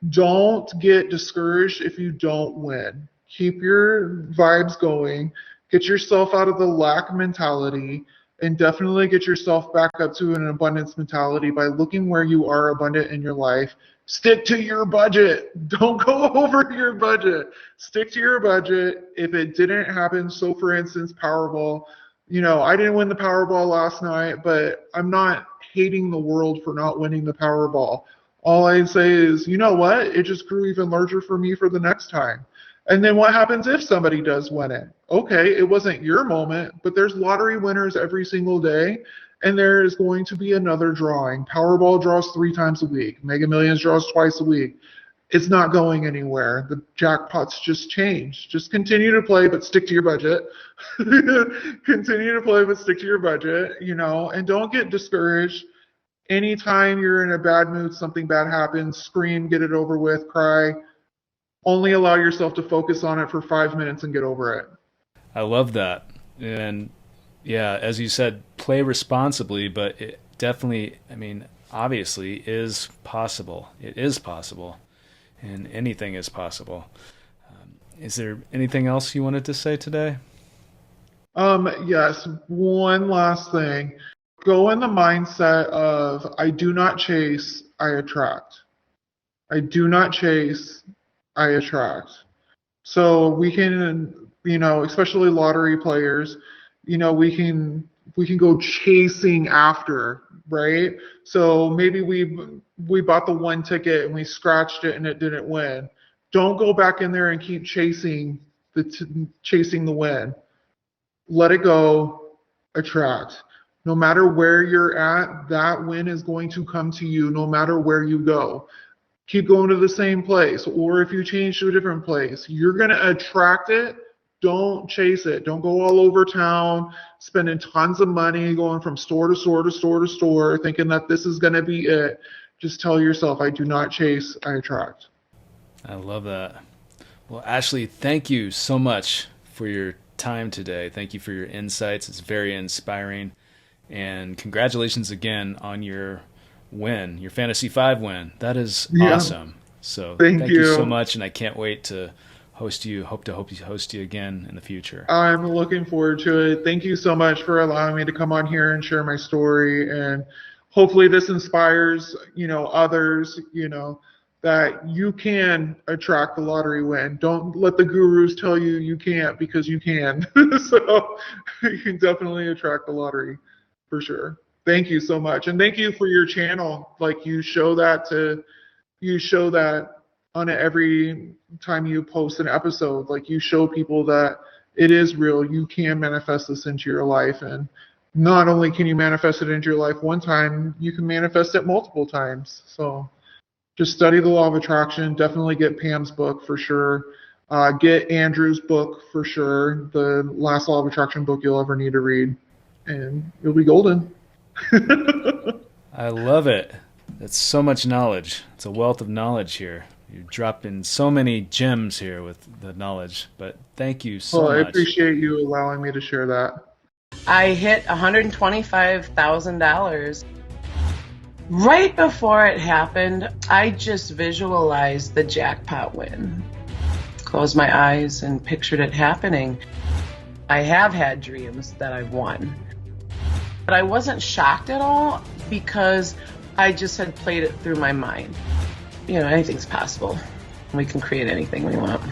Don't get discouraged if you don't win. Keep your vibes going. Get yourself out of the lack mentality and definitely get yourself back up to an abundance mentality by looking where you are abundant in your life. Stick to your budget. Don't go over your budget. Stick to your budget. If it didn't happen, so for instance, Powerball, I didn't win the Powerball last night, but I'm not hating the world for not winning the Powerball. All I say is, you know what? It just grew even larger for me for the next time. And then what happens if somebody does win it? Okay, it wasn't your moment, but there's lottery winners every single day, and there is going to be another drawing. Powerball draws 3 times a week. Mega Millions draws twice a week. It's not going anywhere. The jackpots just change. Just continue to play, but stick to your budget. Continue to play, but stick to your budget, and don't get discouraged. Anytime you're in a bad mood, something bad happens, scream, get it over with, cry. Only allow yourself to focus on it for 5 minutes and get over it. I love that. And yeah, as you said, play responsibly, but it definitely, obviously is possible. It is possible. And anything is possible. Is there anything else you wanted to say today? Yes, one last thing. Go in the mindset of I do not chase, I attract. I do not chase, I attract. So we can, especially lottery players, we can go chasing after, right? So maybe we bought the one ticket and we scratched it and it didn't win. Don't go back in there and keep chasing the win. Let it go, attract. No matter where you're at, that win is going to come to you no matter where you go. Keep going to the same place, or if you change to a different place, you're going to attract it. Don't chase it. Don't go all over town, spending tons of money, going from store to store to store to store, thinking that this is going to be it. Just tell yourself, I do not chase, I attract. I love that. Well, Ashley, thank you so much for your time today. Thank you for your insights. It's very inspiring. And congratulations again on your win, your Fantasy 5 win. That is awesome. So thank you so much, and I can't wait to host you. Hope to host you again in the future. I'm looking forward to it. Thank you so much for allowing me to come on here and share my story, and hopefully this inspires, others, that you can attract the lottery win. Don't let the gurus tell you you can't, because you can. So you can definitely attract the lottery for sure. Thank you so much. And thank you for your channel. Like you show that on every time you post an episode. Like you show people that it is real. You can manifest this into your life. And not only can you manifest it into your life one time, you can manifest it multiple times. So just study the law of attraction. Definitely get Pam's book for sure. Get Andrew's book for sure. The last law of attraction book you'll ever need to read. And you'll be golden. I love it. That's so much knowledge. It's a wealth of knowledge here. You drop in so many gems here with the knowledge. But thank you so much. I appreciate you allowing me to share that. I hit $125,000. Right before it happened, I just visualized the jackpot win. closed my eyes and pictured it happening. I have had dreams that I've won. But I wasn't shocked at all because I just had played it through my mind. Anything's possible. We can create anything we want.